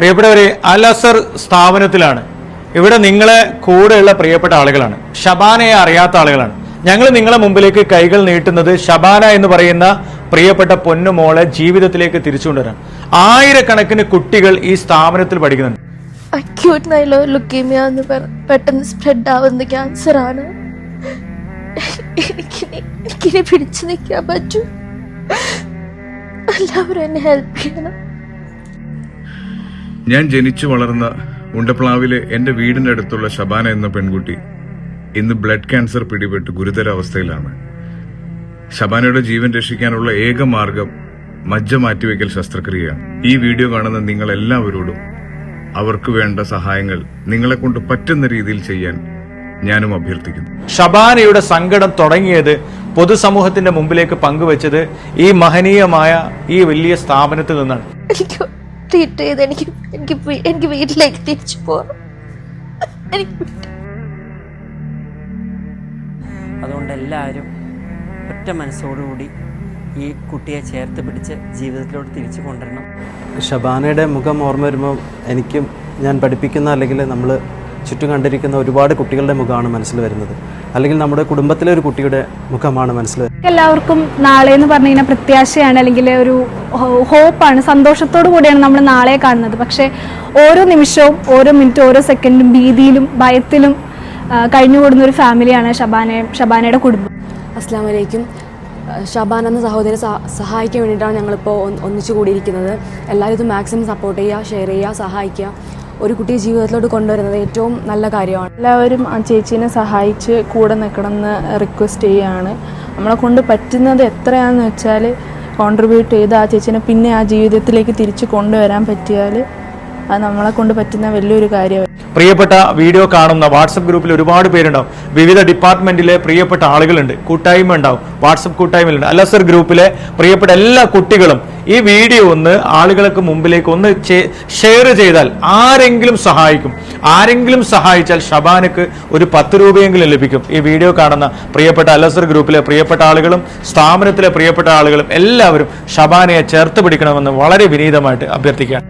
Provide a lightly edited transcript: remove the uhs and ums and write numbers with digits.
പ്രിയപ്പെട്ടവരെ, അൽ അസർ സ്ഥാപനത്തിലാണ്. ഇവിടെ നിങ്ങളെ കൂടെയുള്ള പ്രിയപ്പെട്ട ആളുകളാണ്, ഷബാനയെ അറിയാത്ത ആളുകളാണ്. ഞങ്ങൾ നിങ്ങളെ മുമ്പിലേക്ക് കൈകൾ നീട്ടുന്നത് ഷബാന എന്ന് പറയുന്ന പ്രിയപ്പെട്ട പൊന്നുമോളെ ജീവിതത്തിലേക്ക് തിരിച്ചുകൊണ്ടുവരാൻ. ആയിരക്കണക്കിന് കുട്ടികൾ ഈ സ്ഥാപനത്തിൽ പഠിക്കുന്നുണ്ട്. അക്യൂട്ട് ലുക്കീമിയ എന്ന് പെട്ടെന്ന് സ്പ്രെഡ് ആവുന്ന ക്യാൻസർ ആണ്. എനിക്കിനി പിടിച്ചു നിൽക്കാൻ പറ്റൂ. എല്ലാവരും എന്നെ ഹെൽപ്പ് ചെയ്യണം. ഞാൻ ജനിച്ചു വളർന്ന ഉണ്ടപ്ലാവിലെ എന്റെ വീടിന്റെ അടുത്തുള്ള ഷബാന എന്ന പെൺകുട്ടി ഇന്ന് ബ്ലഡ് ക്യാൻസർ പിടിപെട്ട് ഗുരുതര അവസ്ഥയിലാണ്. ഷബാനയുടെ ജീവൻ രക്ഷിക്കാനുള്ള ഏക മാർഗം മജ്ജ മാറ്റിവെക്കൽ ശസ്ത്രക്രിയയാണ്. ഈ വീഡിയോ കാണുന്ന നിങ്ങൾ എല്ലാവരോടും അവർക്ക് വേണ്ട സഹായങ്ങൾ നിങ്ങളെ കൊണ്ട് പറ്റുന്ന രീതിയിൽ ചെയ്യാൻ ഞാനും അഭ്യർത്ഥിക്കുന്നു. ഷബാനയുടെ സങ്കടം തുടങ്ങിയത് പൊതുസമൂഹത്തിന്റെ മുമ്പിലേക്ക് പങ്കുവച്ചത് ഈ മഹനീയമായ ഈ വലിയ സ്ഥാപനത്തിൽ നിന്നാണ്. ട്രീറ്റ് ചെയ്ത് എനിക്ക് വീട്ടിലേക്ക് തിരിച്ചു പോകണം. അതുകൊണ്ട് എല്ലാവരും ഒറ്റ മനസ്സോടുകൂടി ഈ കുട്ടിയെ ചേർത്ത് പിടിച്ച് ജീവിതത്തിലോട്ട് തിരിച്ചു കൊണ്ടുവരണം. ഷബാനയുടെ മുഖം ഓർമ്മ വരുമ്പോൾ എനിക്കും ഞാൻ പഠിപ്പിക്കുന്ന അല്ലെങ്കിൽ നമ്മൾ ചുറ്റും കണ്ടിരിക്കുന്ന ഒരുപാട് കുട്ടികളുടെ മുഖമാണ് മനസ്സിൽ വരുന്നത്. അല്ലെങ്കിൽ നമ്മുടെ കുടുംബത്തിലെ ഒരു കുട്ടിയുടെ മുഖമാണ് മനസ്സിൽ വരുന്നത്. എല്ലാവർക്കും നാളെ എന്ന് പറഞ്ഞു കഴിഞ്ഞാൽ പ്രത്യാശയാണ്, അല്ലെങ്കിൽ ഒരു ഹോപ്പാണ്, സന്തോഷത്തോടു കൂടിയാണ് നമ്മൾ നാളെ കാണുന്നത്. പക്ഷേ ഓരോ നിമിഷവും, ഓരോ മിനിറ്റും, ഓരോ സെക്കൻഡും ഭീതിയിലും ഭയത്തിലും കഴിഞ്ഞുകൂടുന്ന ഒരു ഫാമിലിയാണ് ഷബാനയുടെ കുടുംബം. അസ്സലാമു അലൈക്കും. ഷബാന എന്ന സഹോദരി സഹായിക്കാൻ വേണ്ടിയിട്ടാണ് ഞങ്ങളിപ്പോൾ ഒന്നിച്ചു കൂടിയിരിക്കുന്നത്. എല്ലാവരും ഇത് മാക്സിമം സപ്പോർട്ട് ചെയ്യുക, ഷെയർ ചെയ്യുക, സഹായിക്കുക. ഒരു കുട്ടിയെ ജീവിതത്തിലോട്ട് കൊണ്ടുവരുന്നത് ഏറ്റവും നല്ല കാര്യമാണ്. എല്ലാവരും ആ ചേച്ചീനെ സഹായിച്ച് കൂടെ നിൽക്കണമെന്ന് റിക്വസ്റ്റ് ചെയ്യുകയാണ്. നമ്മളെ കൊണ്ട് പറ്റുന്നത് എത്രയാണെന്ന് വെച്ചാൽ കോൺട്രിബ്യൂട്ട് ചെയ്ത് ആ ചേച്ചീനെ പിന്നെ ആ ജീവിതത്തിലേക്ക് തിരിച്ചു കൊണ്ടുവരാൻ പറ്റിയാൽ അത് നമ്മളെ കൊണ്ട് പറ്റുന്ന വലിയൊരു കാര്യമാണ്. പ്രിയപ്പെട്ട വീഡിയോ കാണുന്ന വാട്സപ്പ് ഗ്രൂപ്പിൽ ഒരുപാട് പേരുണ്ടാവും. വിവിധ ഡിപ്പാർട്ട്മെന്റിലെ പ്രിയപ്പെട്ട ആളുകളുണ്ട്, കൂട്ടായ്മ ഉണ്ടാവും, വാട്സപ്പ് കൂട്ടായ്മയിലുണ്ട്. അൽ അസർ ഗ്രൂപ്പിലെ പ്രിയപ്പെട്ട എല്ലാ കുട്ടികളും ഈ വീഡിയോ ഒന്ന് ആളുകൾക്ക് മുമ്പിലേക്ക് ഒന്ന് ഷെയർ ചെയ്താൽ ആരെങ്കിലും സഹായിക്കും. ആരെങ്കിലും സഹായിച്ചാൽ ഷബാനക്ക് ഒരു 10 രൂപയെങ്കിലും ലഭിക്കും. ഈ വീഡിയോ കാണുന്ന പ്രിയപ്പെട്ട അൽ അസർ ഗ്രൂപ്പിലെ പ്രിയപ്പെട്ട ആളുകളും സ്ഥാപനത്തിലെ പ്രിയപ്പെട്ട ആളുകളും എല്ലാവരും ഷബാനയെ ചേർത്ത് പിടിക്കണമെന്ന് വളരെ വിനീതമായിട്ട് അഭ്യർത്ഥിക്കുകയാണ്.